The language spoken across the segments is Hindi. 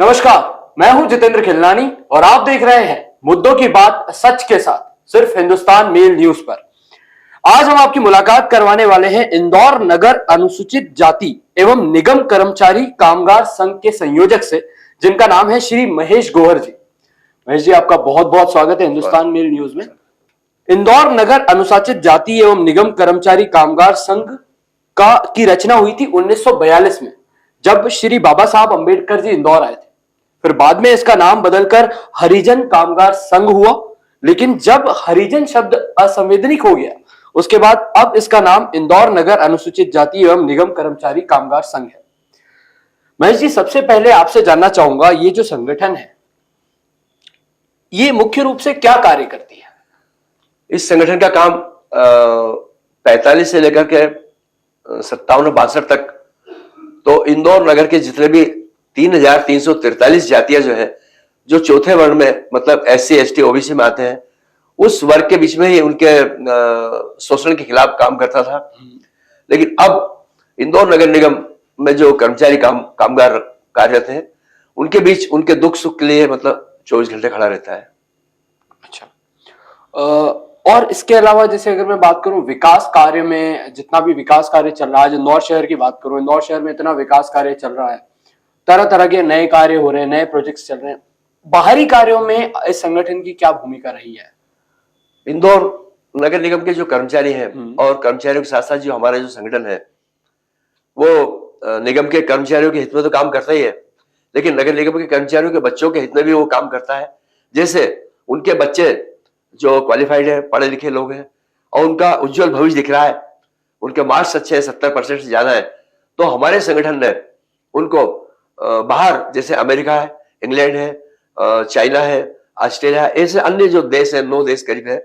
नमस्कार, मैं हूं जितेंद्र खिलनानी और आप देख रहे हैं मुद्दों की बात सच के साथ सिर्फ हिंदुस्तान मेल न्यूज पर। आज हम आपकी मुलाकात करवाने वाले हैं इंदौर नगर अनुसूचित जाति एवं निगम कर्मचारी कामगार संघ के संयोजक से, जिनका नाम है श्री महेश गोहर जी। महेश जी, आपका बहुत बहुत स्वागत है हिंदुस्तान मेल न्यूज में। इंदौर नगर अनुसूचित जाति एवं निगम कर्मचारी कामगार संघ की रचना हुई थी 1942 में, जब श्री बाबा साहब अंबेडकर जी इंदौर आए थे। फिर बाद में इसका नाम बदलकर हरिजन कामगार संघ हुआ, लेकिन जब हरिजन शब्द असंवैधानिक हो गया उसके बाद अब इसका नाम इंदौर नगर अनुसूचित जाति एवं निगम कर्मचारी कामगार संघ है। महेश जी, सबसे पहले आपसे जानना चाहूंगा, ये जो संगठन है ये मुख्य रूप से क्या कार्य करती है? इस संगठन का काम 45 से लेकर के 57-62 तक तो इंदौर नगर के जितने भी 3343 जातियां जो है, जो चौथे वर्ग में मतलब SC ST OBC में आते हैं, उस वर्ग के बीच में ही उनके शोषण के खिलाफ काम करता था। लेकिन अब इंदौर नगर निगम में जो कर्मचारी कामगार कार्यरत हैं, उनके बीच उनके दुख सुख के लिए मतलब 24 घंटे खड़ा रहता है। अच्छा, और इसके अलावा जैसे अगर मैं बात करूं विकास कार्य में, जितना भी विकास कार्य चल रहा है, इंदौर शहर की बात करूं, इंदौर शहर में इतना विकास कार्य चल रहा है, तरह तरह के नए कार्य हो रहे हैं, नए प्रोजेक्ट्स चल रहे हैं, बाहरी कार्यों में इस संगठन की क्या भूमिका रही है? इंदौर नगर निगम के जो कर्मचारी हैं और कर्मचारियों के साथ साथ जो हमारा जो संगठन है, वो निगम के कर्मचारियों के हित में तो काम करता ही है, लेकिन नगर निगम के कर्मचारियों के बच्चों के हित में भी वो काम करता है। जैसे उनके बच्चे जो क्वालिफाइड है, पढ़े लिखे लोग हैं और उनका उज्जवल भविष्य दिख रहा है, उनके मार्क्स अच्छे हैं, 70% से ज्यादा है, तो हमारे संगठन ने उनको बाहर जैसे अमेरिका है, इंग्लैंड है, चाइना है, ऑस्ट्रेलिया है, ऐसे अन्य जो देश है, 9 देश करीब है,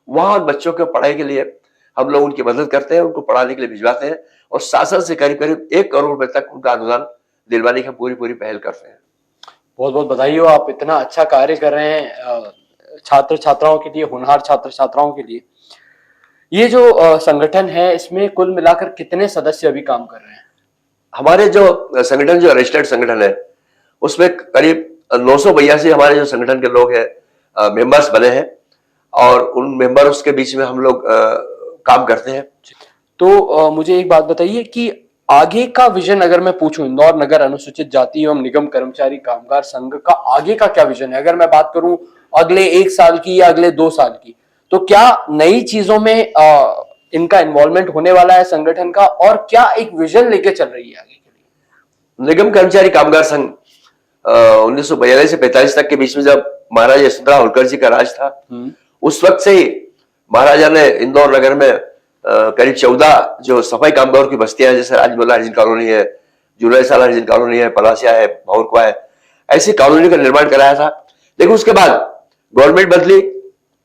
वहां बच्चों के पढ़ाई के लिए हम लोग उनकी मदद करते हैं, उनको पढ़ाने के लिए भिजवाते हैं और शासन से करीब करीब 1 करोड़ रुपए तक उनका अनुदान दिलवाने की पूरी पहल करते हैं। बहुत बहुत बधाई हो, आप इतना अच्छा कार्य कर रहे हैं छात्र छात्राओं के लिए, होनहार छात्र छात्राओं के लिए। ये जो संगठन है, इसमें कुल मिलाकर कितने सदस्य अभी काम कर रहे हैं? हमारे जो संगठन जो रजिस्टर्ड संगठन है, उसमें करीब 982 हमारे जो संगठन के लोग हैं मेंबर्स बने हैं और उन मेंबर्स के बीच में हम लोग काम करते हैं। तो मुझे एक बात बताइए कि आगे का विजन अगर मैं पूछूं, इंदौर नगर अनुसूचित जाति एवं निगम कर्मचारी कामगार संघ का आगे का क्या विजन है? अगर मैं बात करूं अगले 1 साल की या अगले 2 साल की, तो क्या नई चीजों में इनका इन्वॉल्वमेंट होने वाला है संगठन का, और क्या एक विजन लेके चल रही है आगे के लिए? निगम कर्मचारी कामगार संघ 1942 से 45 तक के बीच में जब महाराजा यशवंतराव होलकर जी का राज था, उस वक्त से ही महाराजा ने इंदौर नगर में करीब 14 जो सफाई कामगारों की बस्तियां हैं, जैसे राजमोहल्ला हरिजन कॉलोनी है, जुलैसाला हरिजन कॉलोनी है, पलासिया है, भाउरकुआ है, ऐसी कॉलोनी का निर्माण कराया था। लेकिन उसके बाद गवर्नमेंट बदली,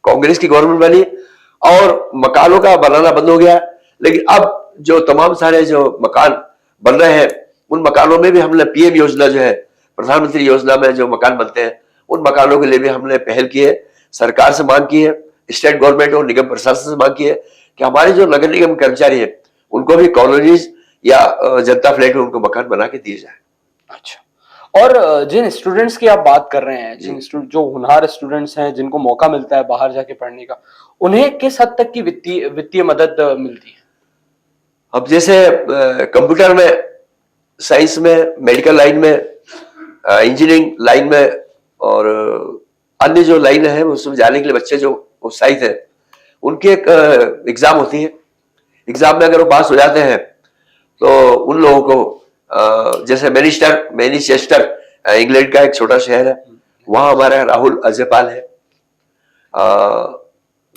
कांग्रेस की गवर्नमेंट बनी और मकानों का बनाना बंद हो गया। लेकिन अब जो तमाम सारे जो मकान बन रहे हैं, उन मकानों में भी हमने PM योजना जो है, प्रधानमंत्री योजना में जो मकान बनते हैं, उन मकानों के लिए भी हमने पहल की है। सरकार से मांग की है, स्टेट गवर्नमेंट और निगम प्रशासन से मांग की है कि हमारे जो नगर निगम कर्मचारी है उनको भी कॉलोनीज या जनता फ्लैट में उनको मकान बना के दिए जाए। अच्छा, और जिन स्टूडेंट्स की आप बात कर रहे हैं, जो होनहार स्टूडेंट्स हैं, जिनको मौका मिलता है बाहर जाके पढ़ने का, उन्हें किस हद तक की वित्तीय मदद मिलती है? अब जैसे कंप्यूटर में, साइंस में, मेडिकल लाइन में, इंजीनियरिंग लाइन में और अन्य जो लाइन है उसमें जाने के लिए बच्चे जो उत्साहित है, उनकी एक एग्जाम होती है। एग्जाम में अगर वो पास हो जाते हैं तो उन लोगों को जैसे मैनचेस्टर इंग्लैंड का एक छोटा शहर है, वहां हमारा राहुल अजयपाल है।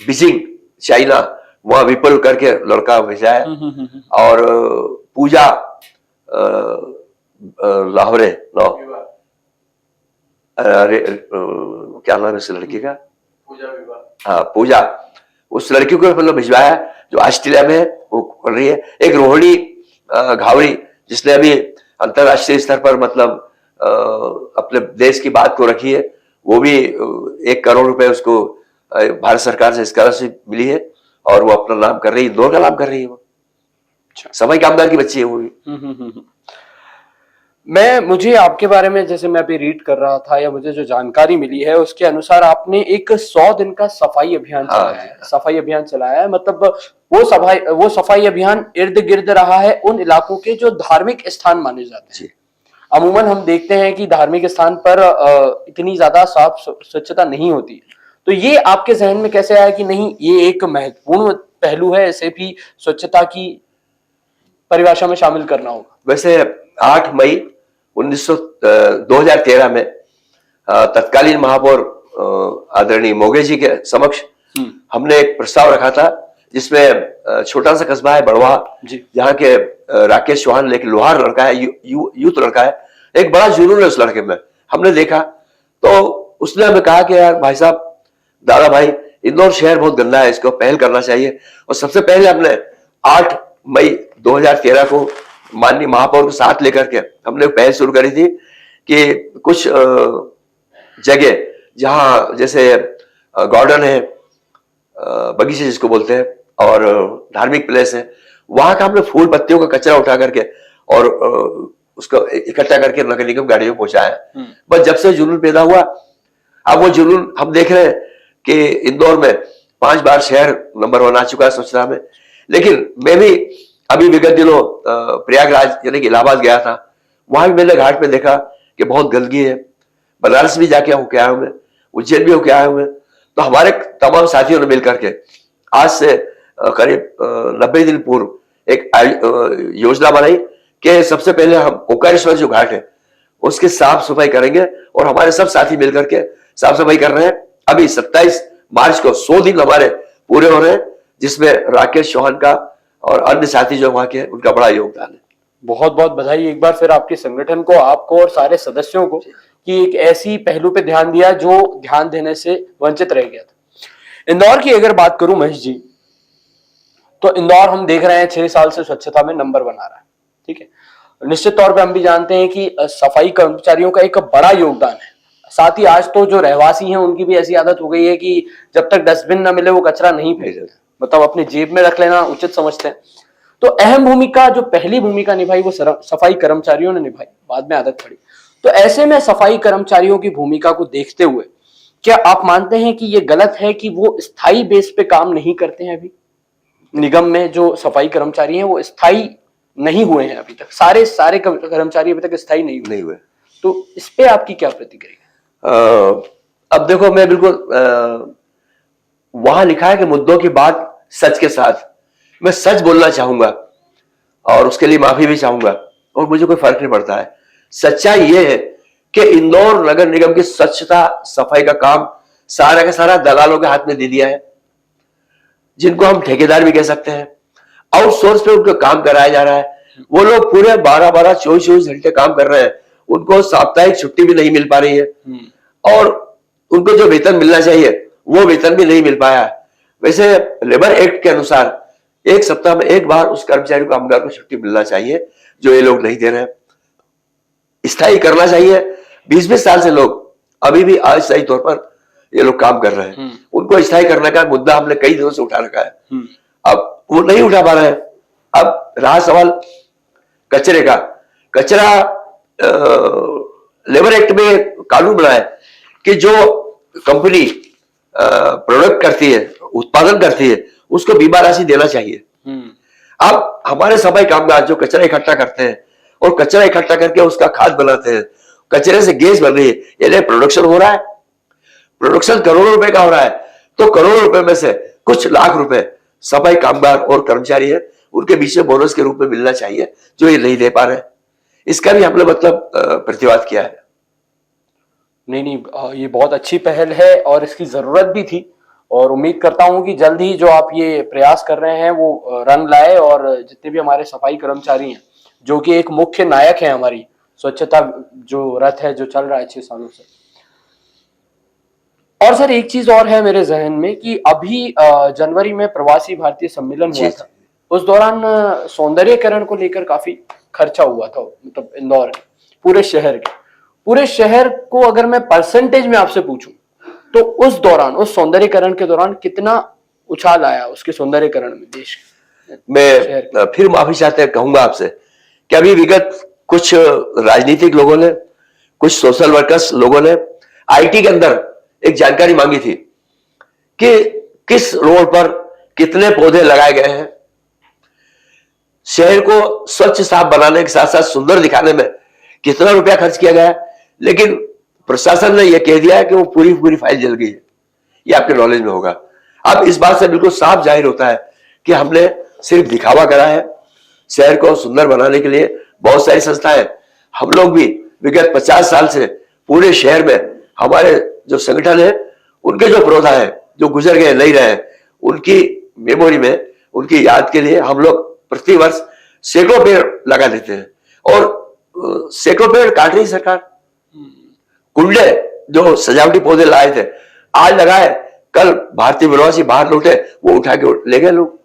बीजिंग चाइना, वहां विपुल करके लड़का भेजा है। और पूजा लाहौरे, अरे क्या नाम है इस लड़की का? हाँ, पूजा, उस लड़की को मतलब भिजवाया जो ऑस्ट्रेलिया में है, वो कर रही है। एक रोहिणी घावरी, जिसने अभी अंतरराष्ट्रीय स्तर पर मतलब अपने देश की बात को रखी है, वो भी 1 करोड़ रुपए उसको भारत सरकार से स्कॉलरशिप मिली है और वो अपना नाम कर रही है, इंदौर का नाम कर रही है। वो सफाई कामगार की बच्ची है वो भी। मुझे आपके बारे में, जैसे मैं अभी रीड कर रहा था या मुझे जो जानकारी मिली है उसके अनुसार आपने एक 100 दिन का सफाई अभियान हाँ चलाया जी, है। सफाई अभियान चलाया है, मतलब वो सफाई अभियान इर्द गिर्द रहा है उन इलाकों के जो धार्मिक स्थान माने जाते हैं। जी। अमूमन हम देखते हैं कि धार्मिक स्थान पर इतनी ज्यादा साफ स्वच्छता नहीं होती, तो ये आपके जहन में कैसे आया कि नहीं, ये एक महत्वपूर्ण पहलू है, इसे भी स्वच्छता की परिभाषा में शामिल करना होगा? वैसे 8 मई 2013 में तत्कालीन महापौर आदरणीय मोगे जी के समक्ष हमने एक प्रस्ताव रखा था, जिसमें छोटा सा कस्बा है बड़वा, जहाँ के राकेश चौहान एक लोहार लड़का है, यूथ लड़का है, एक बड़ा जुनून है उस लड़के में। हमने देखा तो उसने हमें कहा कि यार भाई साहब, दादा भाई, इंदौर शहर बहुत गंदा है, इसको पहल करना चाहिए। और सबसे पहले हमने 8 मई 2013 को माननीय महापौर को साथ लेकर के हमने पहल शुरू करी थी कि कुछ जगह जहां जैसे गार्डन है, बगीचे जिसको बोलते हैं, और धार्मिक प्लेस है, वहां का हमने फूल पत्तियों का कचरा उठा करके और उसको इकट्ठा करके नगर निगम गाड़ियों में पहुंचाया। बस जब से जुनून पैदा हुआ, अब वो जुनून हम देख रहे हैं कि इंदौर में 5 बार शहर नंबर 1 आ चुका है स्वच्छता में। लेकिन मैं भी अभी विगत दिनों प्रयागराज यानी कि इलाहाबाद गया था, वहां भी मैंने घाट पे देखा कि बहुत गंदगी है। बनारस भी जाके होके आए हुए, उज्जैन भी होके आए हुए। तो हमारे तमाम साथियों ने मिलकर के आज से करीब 90 दिन पूर्व एक योजना बनाई कि सबसे पहले हम ओंकारेश्वर जो घाट है उसकी साफ सफाई करेंगे, और हमारे सब साथी मिलकर के साफ सफाई कर रहे हैं। अभी 27 मार्च को 100 दिन हमारे पूरे हो रहे हैं, जिसमें राकेश चौहान का और अन्य साथी जो वहां के, उनका बड़ा योगदान है। बहुत बहुत बधाई एक बार फिर आपके संगठन को, आपको और सारे सदस्यों को, कि एक ऐसी पहलू पे ध्यान दिया जो ध्यान देने से वंचित रह गया था। इंदौर की अगर बात करूं महेश जी, तो इंदौर हम देख रहे हैं 6 साल से स्वच्छता में नंबर बना रहा है, ठीक है। निश्चित तौर पे हम भी जानते हैं कि सफाई कर्मचारियों का एक बड़ा योगदान है। साथ ही आज तो जो रहवासी हैं उनकी भी ऐसी आदत हो गई है कि जब तक डस्टबिन ना मिले वो कचरा नहीं फेंकते, मतलब अपनी जेब में रख लेना उचित समझते हैं। तो अहम भूमिका, जो पहली भूमिका निभाई वो सफाई कर्मचारियों ने निभाई, बाद में आदत पड़ी। तो ऐसे में सफाई कर्मचारियों की भूमिका को देखते हुए क्या आप मानते हैं कि ये गलत है कि वो स्थायी बेस पे काम नहीं करते हैं? अभी निगम में जो सफाई कर्मचारी हैं वो स्थायी नहीं हुए हैं अभी तक, सारे कर्मचारी अभी तक स्थायी नहीं हुए। तो इस पे आपकी क्या प्रतिक्रिया? अब देखो, मैं बिल्कुल वहां लिखा है कि मुद्दों की बात सच के साथ, मैं सच बोलना चाहूंगा और उसके लिए माफी भी चाहूंगा, और मुझे कोई फर्क नहीं पड़ता है। सच्चाई यह है कि इंदौर नगर निगम की स्वच्छता सफाई का काम सारा का सारा दलालों के हाथ में दे दिया है, जिनको हम ठेकेदार भी कह सकते हैं। आउटसोर्स पे उनको काम कराया जा रहा है। वो लोग पूरे 12-12, 24-24 घंटे काम कर रहे हैं, उनको साप्ताहिक छुट्टी भी नहीं मिल पा रही है, और उनको जो वेतन मिलना चाहिए वो वेतन भी नहीं मिल पाया। वैसे लेबर एक्ट के अनुसार 1 सप्ताह में 1 बार उस कर्मचारी को, कामगार को छुट्टी मिलना चाहिए, जो ये लोग नहीं दे रहे हैं। स्थायी करना चाहिए। 20-20 साल से लोग अभी भी अस्थायी तौर पर ये लोग काम कर रहे हैं। उनको स्थायी करने का मुद्दा हमने कई दिनों से उठा रखा है, अब वो नहीं उठा पा रहे हैं। अब रहा सवाल कचरे का। कचरा, लेबर एक्ट में कानून बना है कि जो कंपनी प्रोडक्ट करती है, उत्पादन करती है, उसको बीमा राशि देना चाहिए। अब हमारे सफाई कामगार जो कचरा इकट्ठा करते हैं और कचरा इकट्ठा करके उसका खाद बनाते हैं, कचरे से गैस बन रही है, यानी प्रोडक्शन हो रहा है। प्रोडक्शन करोड़ों रुपए का हो रहा है, तो करोड़ों रुपए में से कुछ लाख रुपए सफाई कामगार और कर्मचारी है, उनके बीच में बोनस के रूप में मिलना चाहिए, जो ये नहीं दे पा रहे। इसका भी हमने मतलब प्रतिवाद किया है। नहीं, ये बहुत अच्छी पहल है और इसकी जरूरत भी थी, और उम्मीद करता हूं कि जल्द ही जो आप ये प्रयास कर रहे हैं वो रंग लाए, और जितने भी हमारे सफाई कर्मचारी हैं, जो कि एक मुख्य नायक है हमारी स्वच्छता जो रथ है जो चल रहा है 6 सालों से। और सर एक चीज और है मेरे जहन में कि अभी जनवरी में प्रवासी भारतीय सम्मेलन हुआ था, उस दौरान सौंदर्यीकरण को लेकर काफी खर्चा हुआ था, मतलब इंदौर के पूरे शहर को अगर मैं परसेंटेज में आपसे पूछूं तो उस दौरान, उस सौंदर्यीकरण के दौरान कितना उछाल आया उसके सौंदर्यीकरण में देश? मैं फिर माफी चाहते कहूंगा आपसे कि अभी विगत कुछ राजनीतिक लोगों ने, कुछ सोशल वर्कर्स लोगों ने आईटी के अंदर एक जानकारी मांगी थी कि किस रोड पर कितने पौधे लगाए गए हैं, शहर को स्वच्छ साफ बनाने के साथ साथ सुंदर दिखाने में कितना रुपया खर्च किया गया है। लेकिन प्रशासन ने यह कह दिया है कि वो पूरी पूरी फाइल जल गई है। ये आपके नॉलेज में होगा। अब इस बात से बिल्कुल साफ जाहिर होता है कि हमने सिर्फ दिखावा करा है। शहर को सुंदर बनाने के लिए बहुत सारी संस्थाएं, हम लोग भी विगत 50 साल से पूरे शहर में हमारे जो संगठन है, उनके जो पुरोधा है, जो गुजर गए नहीं रहे, उनकी मेमोरी में, उनकी याद के लिए हम लोग प्रतिवर्ष सैकड़ों पेड़ लगा देते हैं। और सैकड़ों पेड़ काट रही सरकार। कुंडे जो सजावटी पौधे लाए थे, आज लगाए, कल भारतीय प्रवासी बाहर लौटे, वो उठा के ले गए लोग।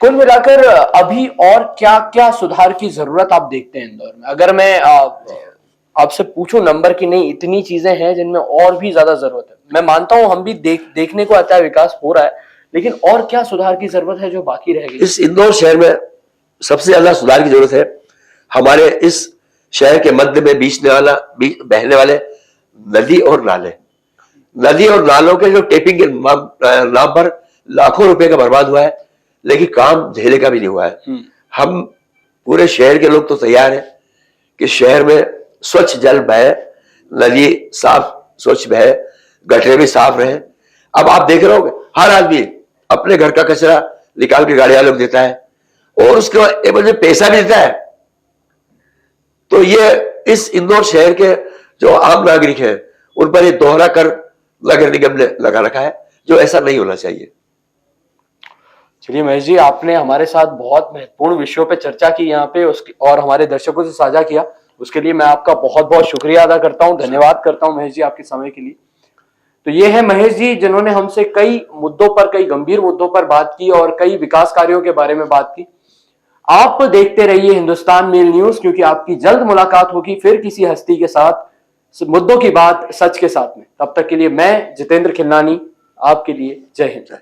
कुल मिलाकर अभी और क्या क्या सुधार की जरूरत आप देखते हैं इंदौर में? अगर मैं आपसे पूछूं नंबर की, नहीं इतनी चीजें हैं जिनमें और भी ज्यादा जरूरत है। मैं मानता हूं हम भी देखने को आता है विकास हो रहा है, लेकिन और क्या सुधार की जरूरत है जो बाकी रह गई? इस इंदौर शहर में सबसे ज्यादा सुधार की जरूरत है। हमारे इस शहर के मध्य में बहने वाले नदी और नाले, नदी और नालों के जो टेपिंग के नाम पर लाखों रुपए का बर्बाद हुआ है, लेकिन काम झेले का भी नहीं हुआ है। हम पूरे शहर के लोग तो तैयार हैं कि शहर में स्वच्छ जल बहे, नदी साफ स्वच्छ बहे, गटरे भी साफ रहे। अब आप देख रहे हो हर आदमी अपने घर का कचरा निकाल के गाड़ी वालों को देता है और उसके बाद पैसा भी देता है। तो ये इस इंदौर शहर के जो आम नागरिक हैं, उन पर ये दोहरा कर नगर निगम ने लगा रखा है, जो ऐसा नहीं होना चाहिए। चलिए महेश जी, आपने हमारे साथ बहुत महत्वपूर्ण विषयों पे चर्चा की यहाँ पे, उसकी और हमारे दर्शकों से साझा किया, उसके लिए मैं आपका बहुत बहुत शुक्रिया अदा करता हूँ, धन्यवाद करता हूँ महेश जी आपके समय के लिए। तो ये है महेश जी, जिन्होंने हमसे कई मुद्दों पर, कई गंभीर मुद्दों पर बात की और कई विकास कार्यों के बारे में बात की। आप देखते रहिए हिंदुस्तान मेल न्यूज, क्योंकि आपकी जल्द मुलाकात होगी फिर किसी हस्ती के साथ, मुद्दों की बात सच के साथ में। तब तक के लिए मैं जितेंद्र खिलनानी आपके लिए जय हिंद।